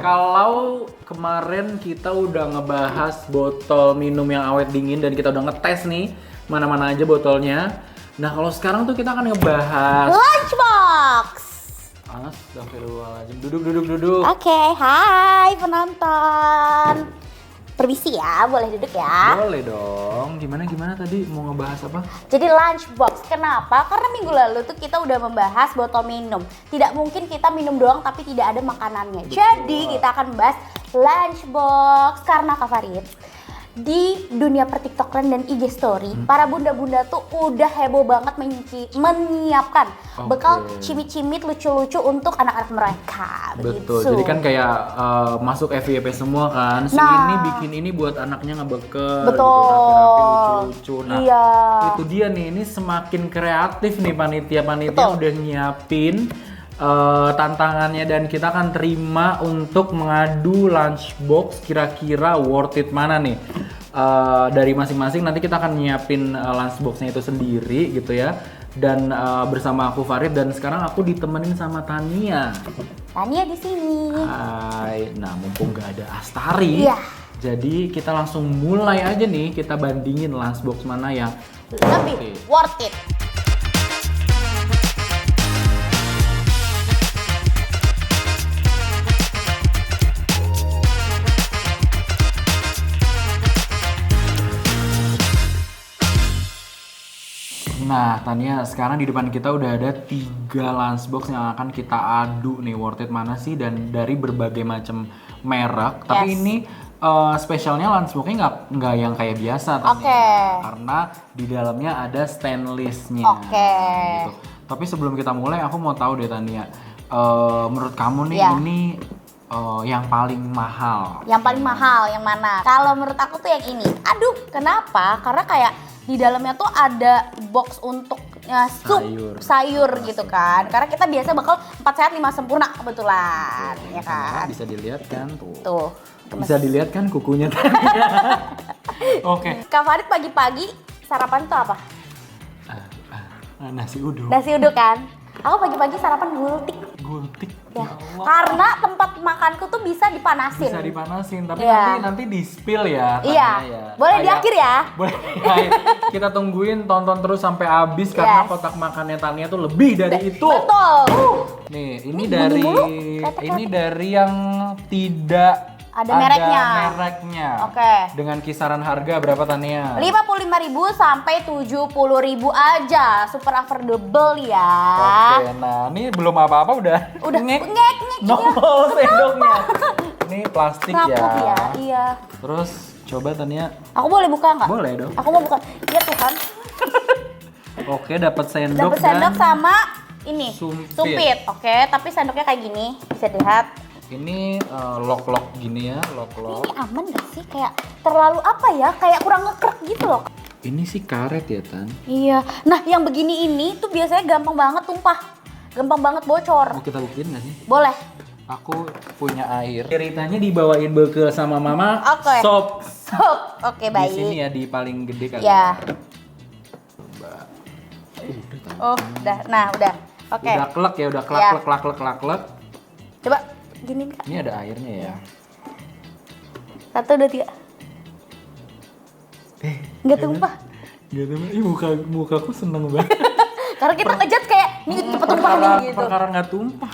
Kalau kemarin kita udah ngebahas botol minum yang awet dingin dan kita udah ngetes nih mana-mana aja botolnya. Nah kalau sekarang tuh kita akan ngebahas Lunchbox. Astagfirullahaladzim. Duduk. Oke, hai penonton. Permisi ya, boleh duduk ya. Boleh dong. Gimana tadi mau ngebahas apa? Jadi lunchbox, kenapa? Karena minggu lalu tuh kita udah membahas botol minum. Tidak mungkin kita minum doang tapi tidak ada makanannya. Betul. Jadi kita akan membahas lunchbox karena Kak Farid, di dunia pertiktokan dan IG story, para bunda-bunda tuh udah heboh banget menyiapkan bekal cimit-cimit lucu-lucu untuk anak-anak mereka. Betul, begitu. jadi kan kayak masuk FYP semua kan. Si ini bikin ini buat anaknya ngebekel gitu, rapi-rapi lucu-lucu. Nah iya. itu dia nih, ini semakin kreatif nih panitia-panitia udah nyiapin tantangannya dan kita akan terima untuk mengadu lunchbox kira-kira worth it mana nih dari masing-masing. Nanti kita akan nyiapin lunchboxnya itu sendiri gitu ya, dan bersama aku Farid, dan sekarang aku ditemenin sama Tania. Tania di sini. Hai, nah mumpung gak ada Astari, Iya. jadi kita langsung mulai aja nih, kita bandingin lunchbox mana yang Lebih worth it. Nah, Tania, sekarang di depan kita udah ada 3 lunchbox yang akan kita adu nih, worth it mana sih, dan dari berbagai macam merek. Tapi ini spesialnya lunchboxnya nggak yang kayak biasa, Tania. Karena di dalamnya ada stainlessnya. Gitu. Tapi sebelum kita mulai, aku mau tahu deh Tania, menurut kamu nih ini yang paling mahal? Yang paling mahal yang mana? Kalau menurut aku tuh yang ini. Aduh, kenapa? Karena kayak di dalamnya tuh ada box untuk sup sayur gitu kan. Karena kita biasa bakal 4 sehat 5 sempurna kebetulan, ya kan? Bisa dilihat kan tuh. Tuh. Bisa dilihat kan kukunya tadi. Oke. Kak Farid pagi-pagi sarapan tuh apa? Nasi uduk. Nasi uduk kan? Aku pagi-pagi sarapan gultik. Gultik. Ya. Karena tempat makanku tuh bisa dipanasin. Bisa dipanasin, tapi Iya. nanti di spill ya. Iya. Ya. Boleh di akhir ya. Boleh. Kita tungguin, tonton terus sampai habis karena kotak makannya Tania tuh lebih dari itu. Betul. Nih, ini dari yang tidak ada mereknya. Oke. Dengan kisaran harga berapa Tania? 55.000 sampai 70.000 aja, super affordable ya. Oke, nah ini belum apa-apa udah ngek nongol sendoknya. Ini plastik ya. Iya. Terus coba Tania. Aku boleh buka nggak? Boleh dong. Aku mau buka. Iya Tuhan. Oke, dapat sendok. Dapat sendok sama ini sumpit. Oke, tapi sendoknya kayak gini, bisa dilihat. Ini lock gini ya, lock. Ini aman gak sih? Kayak terlalu apa ya? Kayak kurang ngekrek gitu loh. Ini sih karet ya, Tan? Iya. Nah, yang begini ini tuh biasanya gampang banget tumpah. Gampang banget bocor. Mau kita buktiin gak sih? Boleh. Aku punya air. Ceritanya dibawain bekal sama mama. Oke. Sop. Oke, baik. Di sini ya, di paling gede kali. Ya. Coba. Udah. Nah, udah. Oke. Udah klek ya, udah klak. Coba gini Kak. Ini ada airnya ya. 1, 2, 3. Nggak tumpah. Nggak tumpah. Ih, mukaku seneng banget. Karena kita ngejat kayak nih cepet tumpah nih gitu. Perkara nggak tumpah.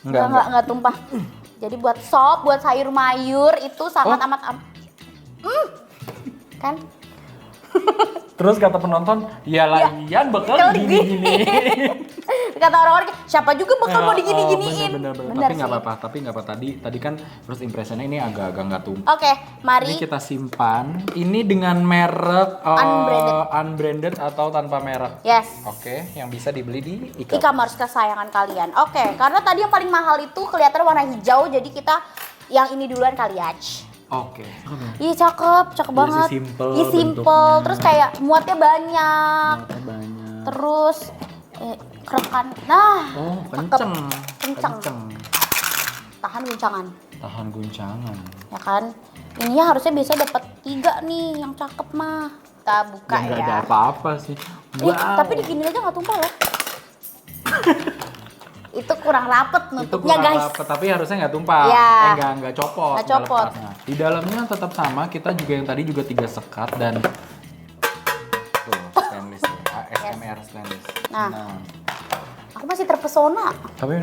Nggak tumpah. Jadi buat sop, buat sayur mayur itu sangat amat kan? Terus kata penonton, ya lagian bekal gini-gini. Kata orang-orang, siapa juga bekal mau digini-giniin. Bener. Tapi nggak apa-apa. Tadi kan first impressionnya ini agak-agak nggak tumpah. Oke, mari. Ini kita simpan. Ini dengan merek unbranded atau tanpa merek. Yes. Oke, yang bisa dibeli di e-commerce kesayangan kalian. Oke, karena tadi yang paling mahal itu kelihatan warna hijau, jadi kita yang ini duluan kali ya. Oke. Iya cakep banget. Iya simple. Terus kayak muatnya banyak. Terus kerekan. Nah. Oh, kenceng. Tahan guncangan. Ya kan? Ini harusnya biasa dapat 3 nih yang cakep mah. Kita buka ya. Nggak ada apa-apa sih. Tapi digini aja nggak tumpah loh. Itu kurang rapet Itu nutupnya kurang guys. rapet, tapi harusnya nggak tumpah. Ya. Nggak copot. Nggak copot. lepasnya. Di dalamnya tetap sama, kita juga yang tadi juga 3 sekat dan tuh stainless ya. ASMR stainless. Nah. Aku masih terpesona. Tapi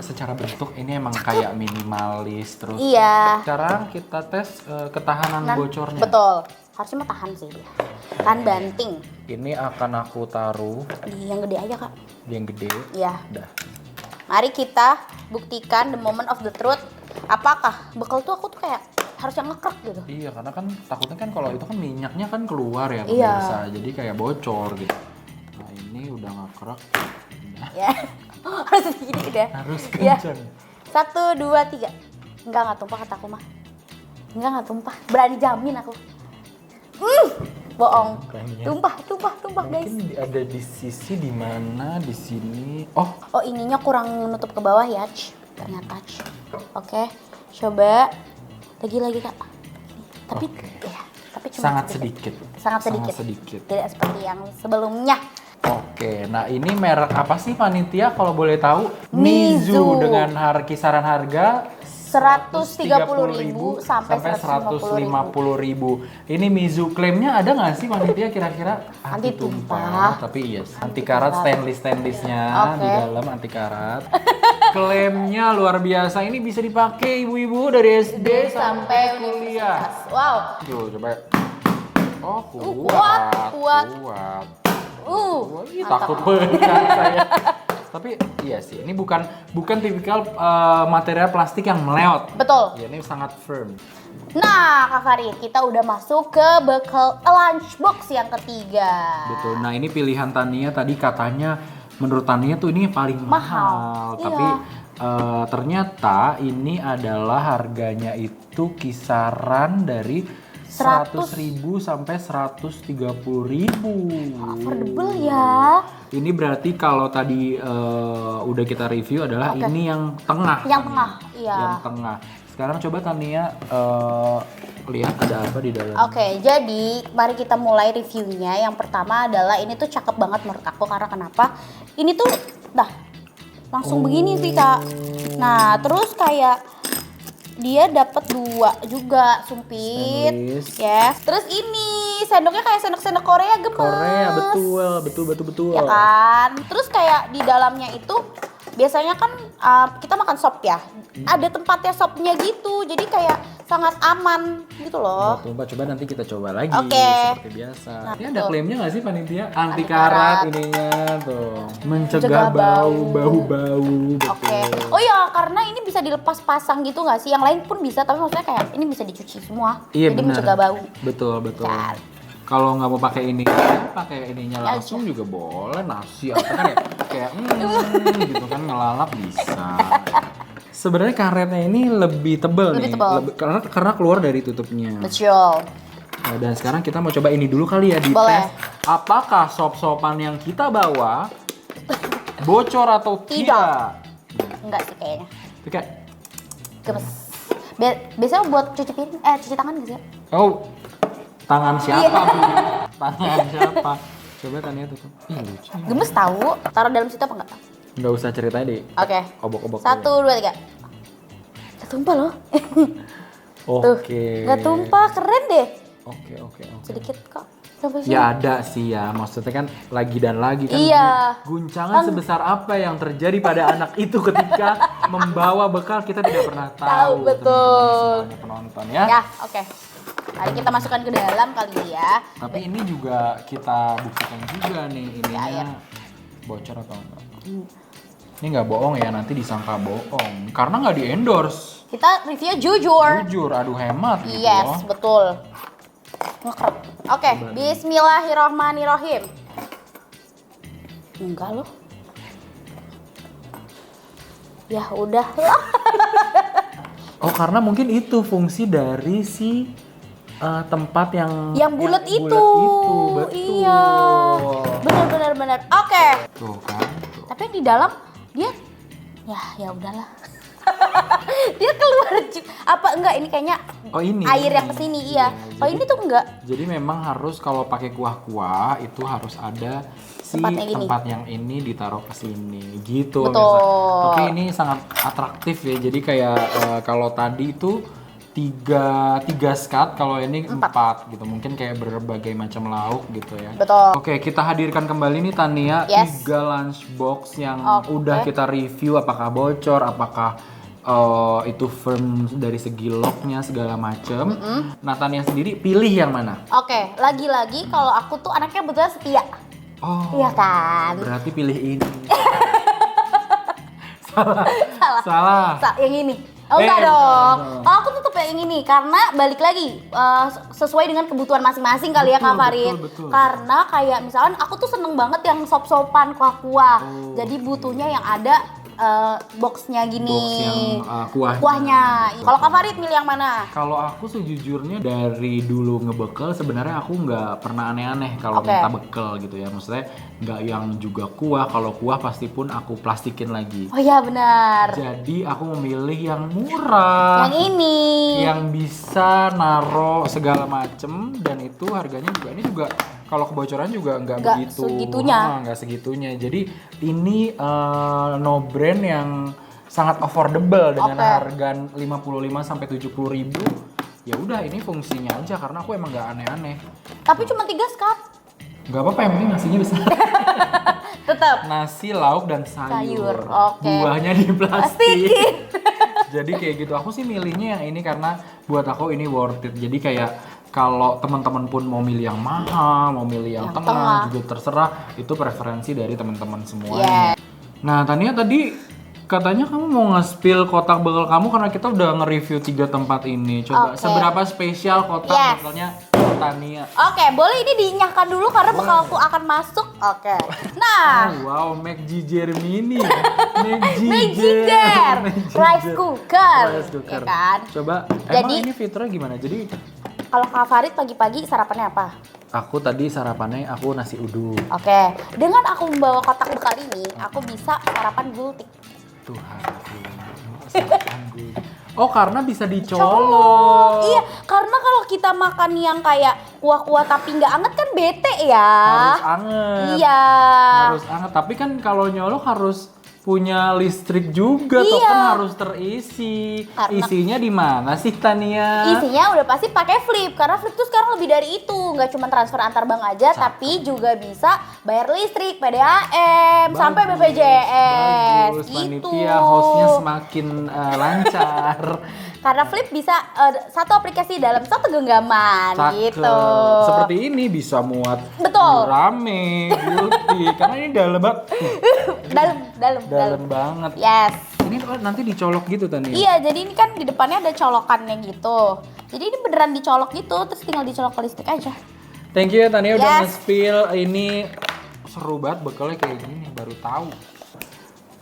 secara bentuk ini emang kayak minimalis terus. Iya. Sekarang kita tes ketahanan bocornya. Betul. Harusnya mah tahan sih dia. Tahan banting. Ini akan aku taruh Di yang gede aja, Kak. di yang gede. Iya. Udah. Mari kita buktikan the moment of the truth. Apakah bekal tuh aku tuh kayak harus yang ngekrek gitu. Iya, karena kan takutnya kan kalau itu kan minyaknya kan keluar ya Iya. pemirsa. Jadi kayak bocor gitu. Nah, ini udah ngekrek. Ya. Harus gini udah. Harus Ya. kencang. 1, 2, 3. Enggak tumpah kataku mah. Enggak tumpah. Berani jamin aku. Bohong. Kayaknya. Tumpah guys. Mungkin ada di sisi di mana di sini. Oh, Oh, ininya kurang nutup ke bawah ya, ternyata. Oke, coba lagi Kak. Tapi Oke. ya, tapi cuma sangat sedikit. Sangat sedikit. Tidak seperti yang sebelumnya. Oke, nah ini merek apa sih panitia kalau boleh tahu? Mizu. Dengan kisaran harga 130.000 sampai 150.000. Ini Mizu klaimnya ada nggak sih panitia kira-kira? Anti tumpah. Tapi iya, anti karat stainlessnya Oke. di dalam anti karat. Klaimnya luar biasa. Ini bisa dipakai ibu-ibu dari SD sampai kuliah. Wow. Tuh, coba. Oh, kuat. kuat. Wah, ih, takut banget saya. Tapi iya sih, ini bukan tipikal material plastik yang meleot. Betul. Ya, ini sangat firm. Nah, Kak Farid, kita udah masuk ke bekal lunchbox yang ketiga. Betul. Nah, ini pilihan Tania tadi katanya menurut Tania tuh ini paling mahal. Iya. Tapi ternyata ini adalah harganya itu kisaran dari 100.000 sampai 130.000. Affordable ya. Ini berarti kalau tadi udah kita review adalah ini yang tengah. Yang tengah, iya. Yang tengah. Sekarang coba Tania lihat ada apa di dalam. Oke, jadi mari kita mulai reviewnya. Yang pertama adalah ini tuh cakep banget menurut aku karena kenapa? Ini tuh langsung begini sih Kak. Nah, terus kayak dia dapat 2 juga sumpit, Stainless. yes. Terus ini sendoknya kayak sendok-sendok Korea gemes. Korea, betul. Ya kan. Terus kayak di dalamnya itu biasanya kan kita makan sop ya. Ada tempatnya sopnya gitu. Jadi kayak sangat aman gitu loh. Coba nanti kita coba lagi Oke. seperti biasa. Nah, Ini ada betul. klaimnya nggak sih panitia? Anti Anti karat karat. ininya tuh. Mencegah Mencegah bau. Betul. Oke. Oh ya, karena ini bisa dilepas pasang gitu nggak sih? Yang lain pun bisa, tapi maksudnya kayak ini bisa dicuci semua. Iya, Jadi benar. mencegah bau. Betul. Kan. Kalau nggak mau pakai ini, pakai ininya langsung juga boleh. Nasi apa kan ya? Kayak gitu kan ngelalap bisa. Sebenarnya karetnya ini lebih tebal nih. Lebih tebal. Karena keluar dari tutupnya. Betul. Nah, dan sekarang kita mau coba ini dulu kali ya di Boleh. tes. Apakah sop-sopan yang kita bawa bocor atau tidak? Enggak sih kayaknya. Itu kayak, Gemes. Biasanya buat cuci tangan gitu ya? oh, tangan Iya. siapa Bu? Tangan siapa? Coba Tania tutup. Ih, lucu. Gemes tahu. Taruh dalam situ apa enggak? Nggak usah ceritain deh. Oke. Obok-obok. 1, 2, 3. Gak tumpah loh. Tuh. Oke. Gak tumpah, keren deh. Oke. Sedikit kok. Coba sih. Ya ada sih ya, maksudnya kan lagi dan lagi kan. Iya. Guncangan sebesar apa yang terjadi pada anak itu ketika membawa bekal kita tidak pernah tahu. Tahu, betul. Teman-teman semuanya penonton ya. Ya, oke. Mari kita masukkan ke dalam kali ya. Tapi ini juga kita buktikan juga nih ininya Ya. bocor atau enggak. Ini nggak bohong ya, nanti disangka bohong karena nggak di endorse. Kita review jujur. Jujur, aduh hemat gitu Yes, loh. betul. Ngekrep. Oke, bismillahirrahmanirrahim. Enggak loh. Ya udah lah. Oh karena mungkin itu fungsi dari si tempat yang bulat itu. Betul. Iya. Benar. Oke. Tuh kan. Tuh. Tapi di dalam dia ya udahlah. Dia keluar apa enggak ini kayaknya Oh ini. air yang kesini iya. Kalau jadi- ini tuh enggak. Jadi memang harus kalau pakai kuah-kuah itu harus ada Tempatnya gini. tempat yang ini ditaruh ke sini gitu. Betul. Mirsa. Oke, ini sangat atraktif ya. Jadi kayak kalau tadi itu tiga skat, kalau ini 4 gitu. Mungkin kayak berbagai macam lauk gitu ya. Betul. Oke, kita hadirkan kembali nih Tania, Yes. 3 lunchbox yang Oke. udah kita review, apakah bocor, apakah itu firm dari segi locknya segala macem. Nah, Tania sendiri pilih yang mana? Oke, lagi-lagi kalau aku tuh anaknya betul setia. Oh, Iya kan? berarti pilih ini. Salah. Yang ini. Oh enggak Eh, dong. no. Oh, aku tetap yang ini karena balik lagi sesuai dengan kebutuhan masing-masing kali ya Kak Betul, Farid. betul. Karena kayak misalkan aku tuh seneng banget yang sop-sopan kuah-kuah. Oh, Jadi butuhnya yang ada boxnya gini. Box yang kuahnya. Kuahnya. Betul. Kalau Kak Farid milih yang mana? Kalau aku sejujurnya dari dulu ngebekel sebenarnya aku nggak pernah aneh-aneh kalau Oke. minta bekel gitu ya. Maksudnya nggak yang juga kuah. Kalau kuah pasti pun aku plastikin lagi. Oh iya benar. Jadi aku memilih yang murah. Yang ini. Yang bisa naro segala macem dan itu harganya juga ini juga kalau kebocoran juga nggak Nggak begitu. segitunya. Nggak segitunya. Jadi ini no brand yang sangat affordable dengan Oke. harga 55 sampai 70 ribu. Ya udah ini fungsinya aja karena aku emang nggak aneh-aneh. Tapi cuma 3 skat. Nggak apa-apa yang penting nasinya besar. Tetap. Nasi, lauk dan sayur. Sayur, oke. Buahnya di plastik. Plastikin. Jadi kayak gitu. Aku sih milihnya yang ini karena buat aku ini worth it. Jadi kayak kalau teman-teman pun mau milih yang mahal, mau milih yang tengah, juga terserah. Itu preferensi dari teman-teman semuanya. Yeah. Nah, Tania tadi katanya kamu mau nge-spill kotak bekal kamu karena kita udah nge-review 3 tempat ini. Coba Oke. seberapa spesial kotak Yes. bekalnya Tania? Oke, boleh ini dinyahkan dulu karena bekalku akan masuk. Oke. Nah, Oh, wow, McGiger Mini. Magiger, rice cooker, Rice cooker. ya kan? Coba, Jadi- emang ini fiturnya gimana? Jadi Kalau Kak Farid pagi-pagi sarapannya apa? aku tadi sarapannya aku nasi uduk. Oke, dengan aku membawa kotak bekal ini, aku bisa sarapan gultik. Tuhan, sarapan gue. Oh, karena bisa dicolok. Iya, karena kalau kita makan yang kayak kuah-kuah tapi nggak anget kan bete ya. Harus anget. Iya. Harus anget. Tapi kan kalau nyolok harus punya listrik juga, toh Iya. kan harus terisi. Karena- Isinya di mana sih Tania? Isinya udah pasti pakai Flip karena Flip tuh sekarang lebih dari itu, nggak cuma transfer antar bank aja, tapi juga bisa bayar listrik, PDAM, sampai BPJS. Bagus, Gitu. panitia hostnya semakin lancar. Karena Flip bisa satu aplikasi dalam satu genggaman Cakep. gitu. Seperti ini bisa muat Betul. rame, guilty. Karena ini dalam banget. Dalam banget. Yes. Ini nanti dicolok gitu Tania. Iya, jadi ini kan di depannya ada colokannya gitu. Jadi ini beneran dicolok gitu, terus tinggal dicolok ke listrik aja. Thank you ya Tania udah Yes. nge-spill. Ini seru banget bekalnya kayak gini, baru tahu.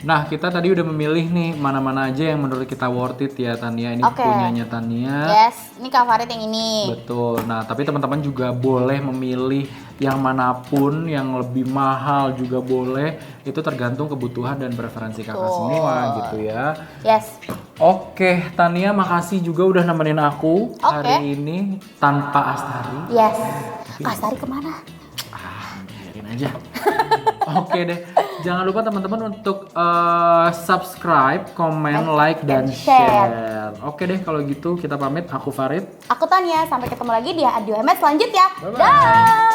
Nah, kita tadi udah memilih nih mana-mana aja yang menurut kita worth it ya Tania. Ini Oke. punyanya Tania. Yes, ini Kak Farid yang ini. Betul. Nah, tapi teman-teman juga boleh memilih yang manapun, yang lebih mahal juga boleh. Itu tergantung kebutuhan dan preferensi kakak Betul. semua gitu ya. Yes. Oke, Tania makasih juga udah nemenin aku hari ini tanpa Astari. Yes. Kak Astari kemana? Biarin aja. Oke deh. Jangan lupa teman-teman untuk subscribe, komen, like, dan share. Oke deh kalau gitu kita pamit. Aku Farid. Aku Tania, sampai ketemu lagi di Audio MS selanjutnya. Bye-bye. Dah.